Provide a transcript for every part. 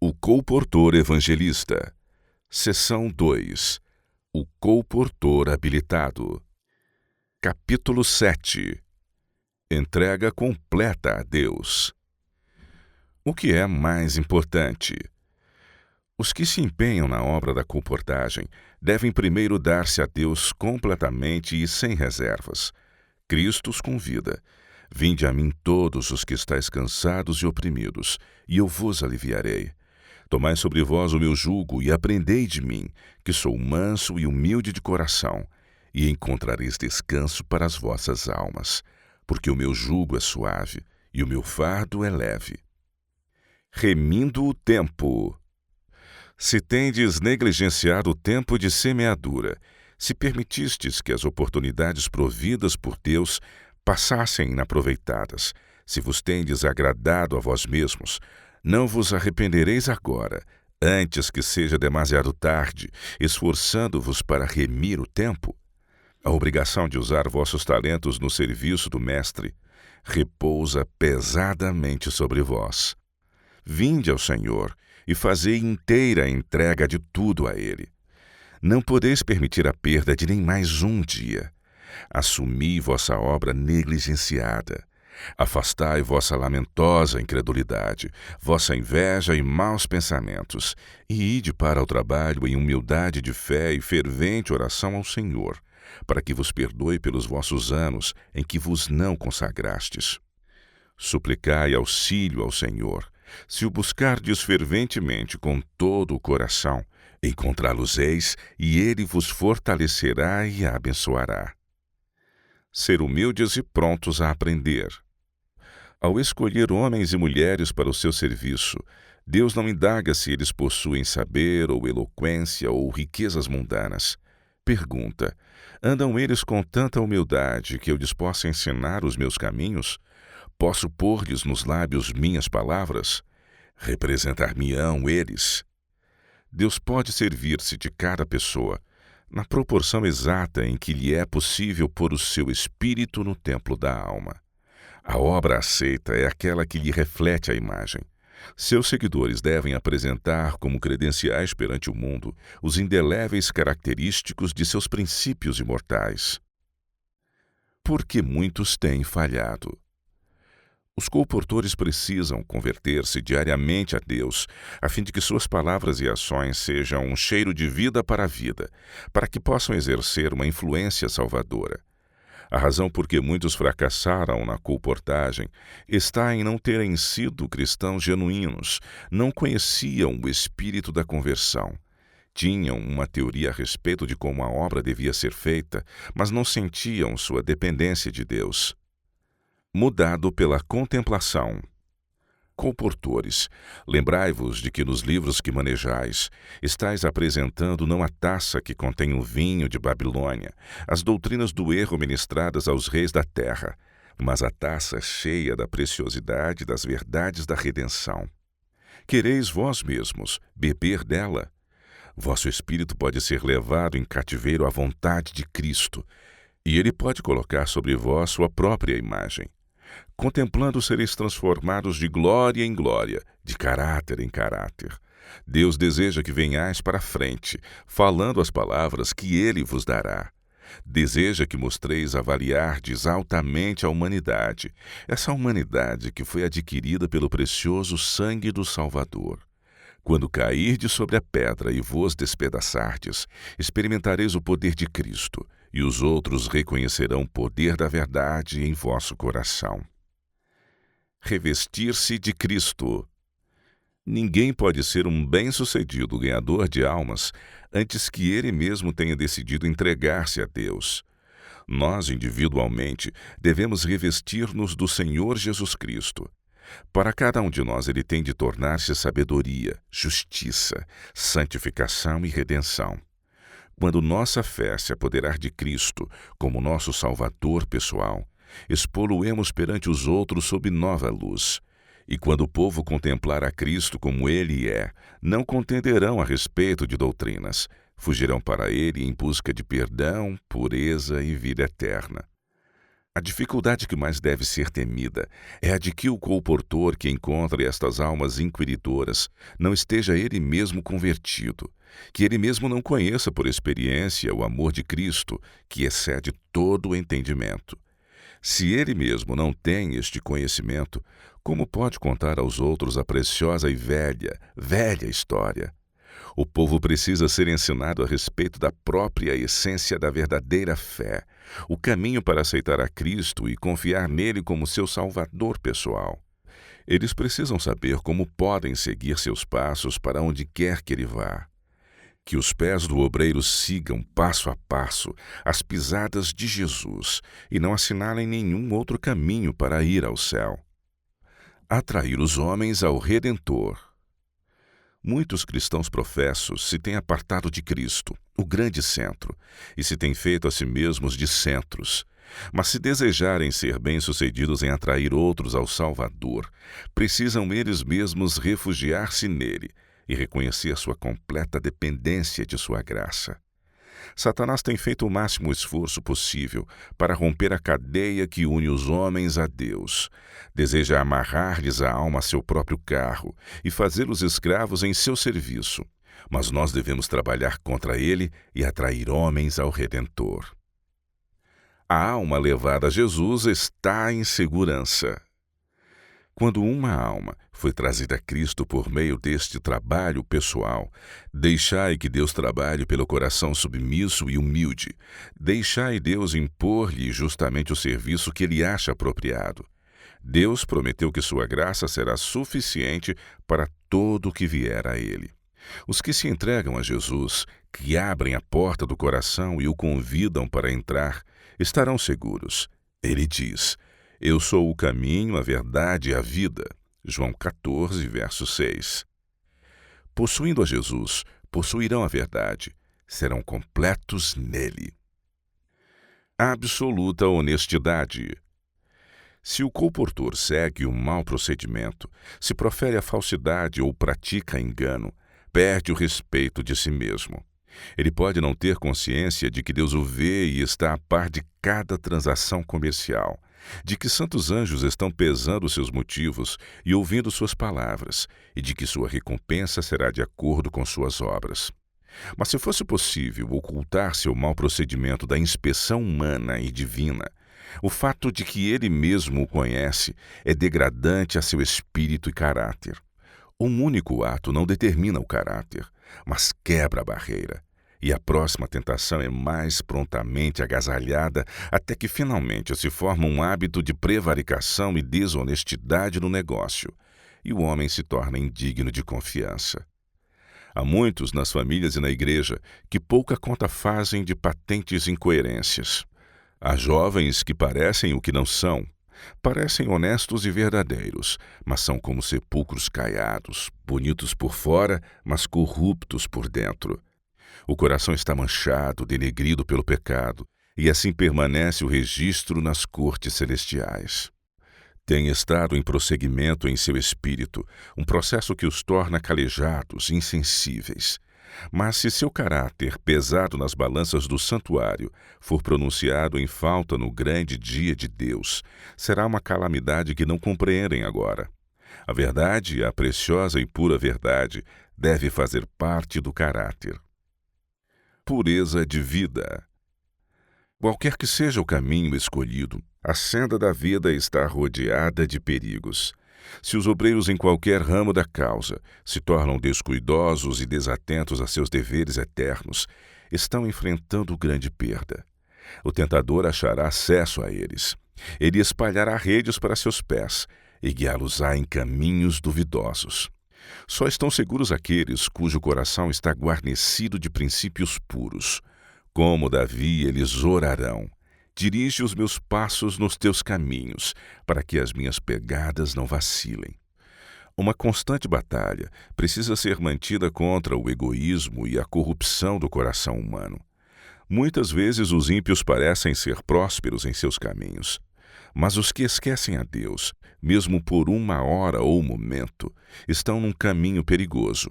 O colportor evangelista. Seção 2. O colportor habilitado. Capítulo 7. Entrega completa a Deus. O que é mais importante? Os que se empenham na obra da colportagem devem primeiro dar-se a Deus completamente e sem reservas. Cristo os convida: vinde a mim todos os que estáis cansados e oprimidos, e eu vos aliviarei. Tomai sobre vós o meu jugo e aprendei de mim, que sou manso e humilde de coração, e encontrareis descanso para as vossas almas, porque o meu jugo é suave e o meu fardo é leve. Remindo o tempo. Se tendes negligenciado o tempo de semeadura, se permitistes que as oportunidades providas por Deus passassem inaproveitadas, se vos tendes agradado a vós mesmos, não vos arrependereis agora, antes que seja demasiado tarde, esforçando-vos para remir o tempo? A obrigação de usar vossos talentos no serviço do Mestre repousa pesadamente sobre vós. Vinde ao Senhor e fazei inteira entrega de tudo a Ele. Não podeis permitir a perda de nem mais um dia. Assumi vossa obra negligenciada. Afastai vossa lamentosa incredulidade, vossa inveja e maus pensamentos, e ide para o trabalho em humildade de fé e fervente oração ao Senhor, para que vos perdoe pelos vossos anos em que vos não consagrastes. Suplicai auxílio ao Senhor. Se o buscardes ferventemente com todo o coração, encontrá-los-eis, e Ele vos fortalecerá e abençoará. Ser humildes e prontos a aprender. Ao escolher homens e mulheres para o seu serviço, Deus não indaga se eles possuem saber ou eloquência ou riquezas mundanas. Pergunta: andam eles com tanta humildade que eu lhes possa ensinar os meus caminhos? Posso pôr-lhes nos lábios minhas palavras? Representar-me-ão eles? Deus pode servir-se de cada pessoa, na proporção exata em que lhe é possível pôr o seu espírito no templo da alma. A obra aceita é aquela que lhe reflete a imagem. Seus seguidores devem apresentar como credenciais perante o mundo os indeléveis característicos de seus princípios imortais. Porque muitos têm falhado. Os colportores precisam converter-se diariamente a Deus, a fim de que suas palavras e ações sejam um cheiro de vida para a vida, para que possam exercer uma influência salvadora. A razão por que muitos fracassaram na colportagem está em não terem sido cristãos genuínos, não conheciam o espírito da conversão. Tinham uma teoria a respeito de como a obra devia ser feita, mas não sentiam sua dependência de Deus. Mudado pela contemplação. Colportores, lembrai-vos de que nos livros que manejais, estáis apresentando não a taça que contém o vinho de Babilônia, as doutrinas do erro ministradas aos reis da terra, mas a taça cheia da preciosidade das verdades da redenção. Quereis vós mesmos beber dela? Vosso espírito pode ser levado em cativeiro à vontade de Cristo, e Ele pode colocar sobre vós sua própria imagem. Contemplando sereis transformados de glória em glória, de caráter em caráter. Deus deseja que venhais para a frente, falando as palavras que Ele vos dará. Deseja que mostreis avaliardes altamente a humanidade, essa humanidade que foi adquirida pelo precioso sangue do Salvador. Quando cairdes sobre a pedra e vos despedaçardes, experimentareis o poder de Cristo, e os outros reconhecerão o poder da verdade em vosso coração. Revestir-se de Cristo. Ninguém pode ser um bem-sucedido ganhador de almas antes que ele mesmo tenha decidido entregar-se a Deus. Nós, individualmente, devemos revestir-nos do Senhor Jesus Cristo. Para cada um de nós ele tem de tornar-se sabedoria, justiça, santificação e redenção. Quando nossa fé se apoderar de Cristo como nosso Salvador pessoal, expô-lo-emos perante os outros sob nova luz. E quando o povo contemplar a Cristo como Ele é, não contenderão a respeito de doutrinas, fugirão para Ele em busca de perdão, pureza e vida eterna. A dificuldade que mais deve ser temida é a de que o colportor que encontre estas almas inquiridoras não esteja ele mesmo convertido, que ele mesmo não conheça por experiência o amor de Cristo, que excede todo o entendimento. Se ele mesmo não tem este conhecimento, como pode contar aos outros a preciosa e velha, velha história? O povo precisa ser ensinado a respeito da própria essência da verdadeira fé, o caminho para aceitar a Cristo e confiar nele como seu Salvador pessoal. Eles precisam saber como podem seguir seus passos para onde quer que ele vá. Que os pés do obreiro sigam passo a passo as pisadas de Jesus e não assinalem nenhum outro caminho para ir ao céu. Atrair os homens ao Redentor. Muitos cristãos professos se têm apartado de Cristo, o grande centro, e se têm feito a si mesmos de centros. Mas se desejarem ser bem-sucedidos em atrair outros ao Salvador, precisam eles mesmos refugiar-se nele e reconhecer sua completa dependência de sua graça. Satanás tem feito o máximo esforço possível para romper a cadeia que une os homens a Deus. Deseja amarrar-lhes a alma a seu próprio carro e fazê-los escravos em seu serviço. Mas nós devemos trabalhar contra ele e atrair homens ao Redentor. A alma levada a Jesus está em segurança. Quando uma alma foi trazida a Cristo por meio deste trabalho pessoal, deixai que Deus trabalhe pelo coração submisso e humilde. Deixai Deus impor-lhe justamente o serviço que ele acha apropriado. Deus prometeu que sua graça será suficiente para todo o que vier a ele. Os que se entregam a Jesus, que abrem a porta do coração e o convidam para entrar, estarão seguros. Ele diz: Eu sou o caminho, a verdade e a vida. João 14, verso 6. Possuindo a Jesus, possuirão a verdade. Serão completos nele. Absoluta honestidade. Se o colportor segue um mau procedimento, se profere a falsidade ou pratica engano, perde o respeito de si mesmo. Ele pode não ter consciência de que Deus o vê e está a par de cada transação comercial, de que santos anjos estão pesando seus motivos e ouvindo suas palavras, e de que sua recompensa será de acordo com suas obras. Mas se fosse possível ocultar seu mau procedimento da inspeção humana e divina, o fato de que ele mesmo o conhece é degradante a seu espírito e caráter. Um único ato não determina o caráter, mas quebra a barreira. E a próxima tentação é mais prontamente agasalhada até que finalmente se forma um hábito de prevaricação e desonestidade no negócio, e o homem se torna indigno de confiança. Há muitos nas famílias e na igreja que pouca conta fazem de patentes incoerências. Há jovens que parecem o que não são. Parecem honestos e verdadeiros, mas são como sepulcros caiados, bonitos por fora, mas corruptos por dentro. O coração está manchado, denegrido pelo pecado, e assim permanece o registro nas cortes celestiais. Tem estado em prosseguimento em seu espírito, um processo que os torna calejados, insensíveis. Mas se seu caráter, pesado nas balanças do santuário, for pronunciado em falta no grande dia de Deus, será uma calamidade que não compreendem agora. A verdade, a preciosa e pura verdade, deve fazer parte do caráter. Pureza de vida. Qualquer que seja o caminho escolhido, a senda da vida está rodeada de perigos. Se os obreiros em qualquer ramo da causa se tornam descuidosos e desatentos a seus deveres eternos, estão enfrentando grande perda. O tentador achará acesso a eles. Ele espalhará redes para seus pés e guiá-los-á em caminhos duvidosos. Só estão seguros aqueles cujo coração está guarnecido de princípios puros. Como Davi, eles orarão: dirige os meus passos nos teus caminhos, para que as minhas pegadas não vacilem. Uma constante batalha precisa ser mantida contra o egoísmo e a corrupção do coração humano. Muitas vezes os ímpios parecem ser prósperos em seus caminhos, mas os que esquecem a Deus, mesmo por uma hora ou momento, estão num caminho perigoso.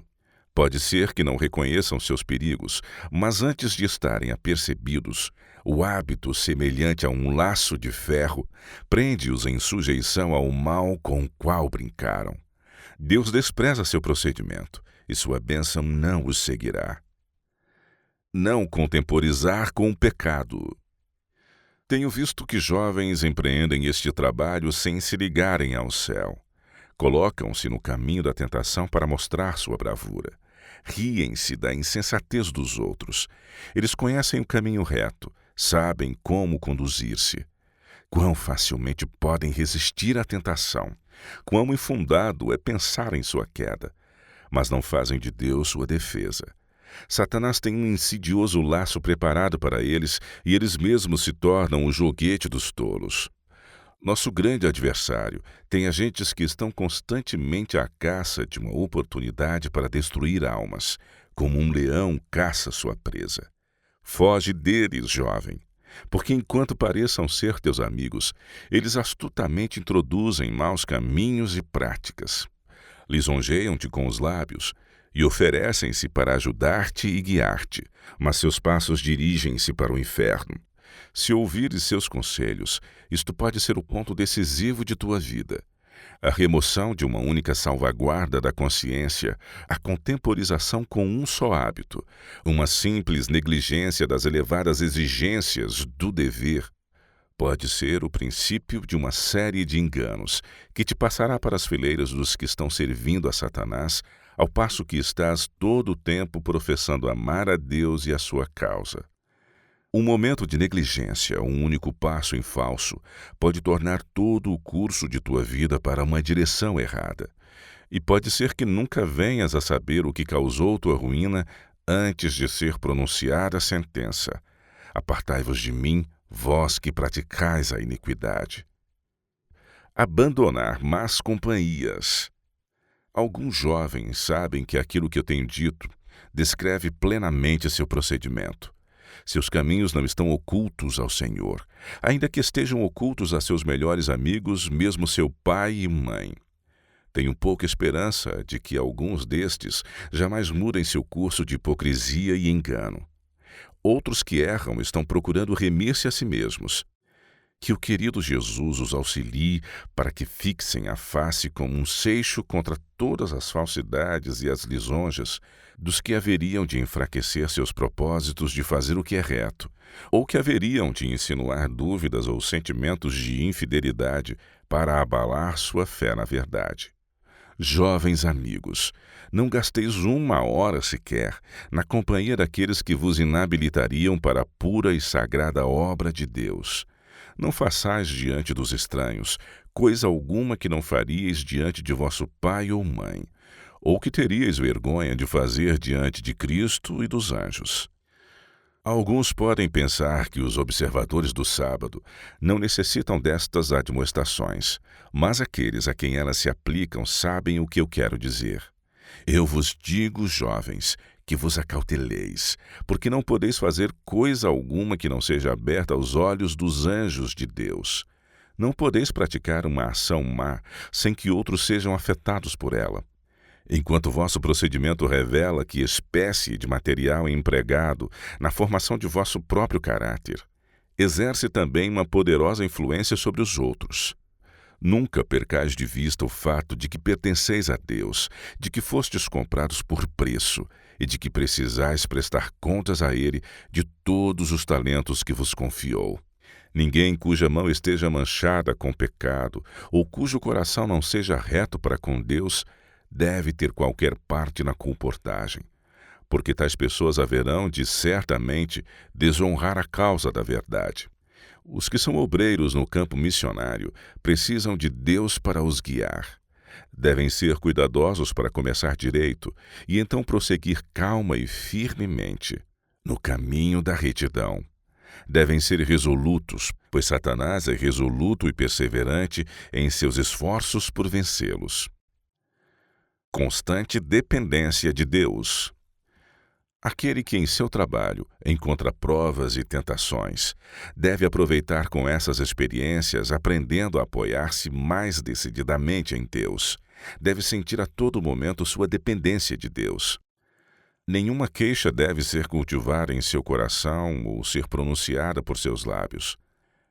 Pode ser que não reconheçam seus perigos, mas antes de estarem apercebidos, o hábito, semelhante a um laço de ferro, prende-os em sujeição ao mal com o qual brincaram. Deus despreza seu procedimento, e sua bênção não os seguirá. Não contemporizar com o pecado. Tenho visto que jovens empreendem este trabalho sem se ligarem ao céu. Colocam-se no caminho da tentação para mostrar sua bravura. Riem-se da insensatez dos outros. Eles conhecem o caminho reto, sabem como conduzir-se. Quão facilmente podem resistir à tentação. Quão infundado é pensar em sua queda. Mas não fazem de Deus sua defesa. Satanás tem um insidioso laço preparado para eles e eles mesmos se tornam o joguete dos tolos. Nosso grande adversário tem agentes que estão constantemente à caça de uma oportunidade para destruir almas, como um leão caça sua presa. Foge deles, jovem, porque enquanto pareçam ser teus amigos, eles astutamente introduzem maus caminhos e práticas. Lisonjeiam-te com os lábios e oferecem-se para ajudar-te e guiar-te, mas seus passos dirigem-se para o inferno. Se ouvires seus conselhos, isto pode ser o ponto decisivo de tua vida. A remoção de uma única salvaguarda da consciência, a contemporização com um só hábito, uma simples negligência das elevadas exigências do dever, pode ser o princípio de uma série de enganos que te passará para as fileiras dos que estão servindo a Satanás, ao passo que estás todo o tempo professando amar a Deus e a sua causa. Um momento de negligência, um único passo em falso, pode tornar todo o curso de tua vida para uma direção errada. E pode ser que nunca venhas a saber o que causou tua ruína antes de ser pronunciada a sentença. Apartai-vos de mim, vós que praticais a iniquidade. Abandonar más companhias. Alguns jovens sabem que aquilo que eu tenho dito descreve plenamente seu procedimento. Seus caminhos não estão ocultos ao Senhor, ainda que estejam ocultos a seus melhores amigos, mesmo seu pai e mãe. Tenho pouca esperança de que alguns destes jamais mudem seu curso de hipocrisia e engano. Outros que erram estão procurando remir-se a si mesmos. Que o querido Jesus os auxilie para que fixem a face como um seixo contra todas as falsidades e as lisonjas dos que haveriam de enfraquecer seus propósitos de fazer o que é reto, ou que haveriam de insinuar dúvidas ou sentimentos de infidelidade para abalar sua fé na verdade. Jovens amigos, não gasteis uma hora sequer na companhia daqueles que vos inabilitariam para a pura e sagrada obra de Deus. Não façais diante dos estranhos coisa alguma que não faríeis diante de vosso pai ou mãe, ou que teríeis vergonha de fazer diante de Cristo e dos anjos. Alguns podem pensar que os observadores do sábado não necessitam destas admoestações, mas aqueles a quem elas se aplicam sabem o que eu quero dizer. Eu vos digo, jovens, que vos acauteleis, porque não podeis fazer coisa alguma que não seja aberta aos olhos dos anjos de Deus. Não podeis praticar uma ação má sem que outros sejam afetados por ela. Enquanto vosso procedimento revela que espécie de material é empregado na formação de vosso próprio caráter, exerce também uma poderosa influência sobre os outros. Nunca percais de vista o fato de que pertenceis a Deus, de que fostes comprados por preço e de que precisais prestar contas a Ele de todos os talentos que vos confiou. Ninguém cuja mão esteja manchada com pecado ou cujo coração não seja reto para com Deus deve ter qualquer parte na comportagem, porque tais pessoas haverão de, certamente, desonrar a causa da verdade. Os que são obreiros no campo missionário precisam de Deus para os guiar. Devem ser cuidadosos para começar direito e então prosseguir calma e firmemente no caminho da retidão. Devem ser resolutos, pois Satanás é resoluto e perseverante em seus esforços por vencê-los. Constante dependência de Deus. Aquele que em seu trabalho encontra provas e tentações deve aproveitar com essas experiências, aprendendo a apoiar-se mais decididamente em Deus. Deve sentir a todo momento sua dependência de Deus. Nenhuma queixa deve ser cultivada em seu coração ou ser pronunciada por seus lábios.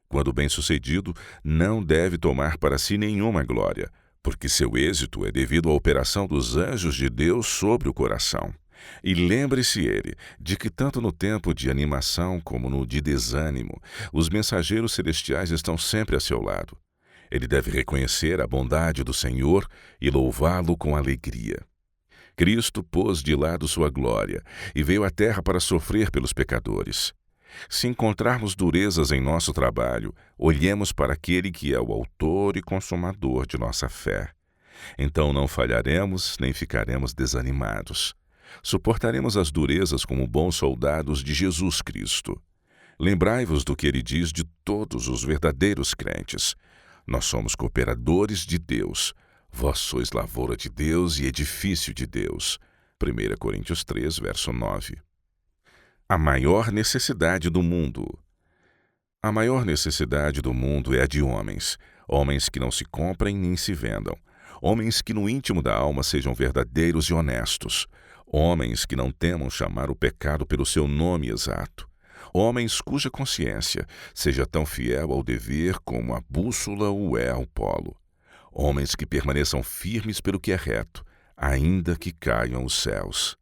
Quando bem-sucedido, não deve tomar para si nenhuma glória, porque seu êxito é devido à operação dos anjos de Deus sobre o coração. E lembre-se ele de que tanto no tempo de animação como no de desânimo, os mensageiros celestiais estão sempre a seu lado. Ele deve reconhecer a bondade do Senhor e louvá-lo com alegria. Cristo pôs de lado sua glória e veio à terra para sofrer pelos pecadores. Se encontrarmos durezas em nosso trabalho, olhemos para aquele que é o autor e consumador de nossa fé. Então não falharemos nem ficaremos desanimados. Suportaremos as durezas como bons soldados de Jesus Cristo. Lembrai-vos do que ele diz de todos os verdadeiros crentes. Nós somos cooperadores de Deus. Vós sois lavoura de Deus e edifício de Deus. 1 Coríntios 3, verso 9. A maior necessidade do mundo. A maior necessidade do mundo é a de homens. Homens que não se comprem nem se vendam. Homens que no íntimo da alma sejam verdadeiros e honestos. Homens que não temam chamar o pecado pelo seu nome exato. Homens cuja consciência seja tão fiel ao dever como a bússola o é ao polo. Homens que permaneçam firmes pelo que é reto, ainda que caiam os céus.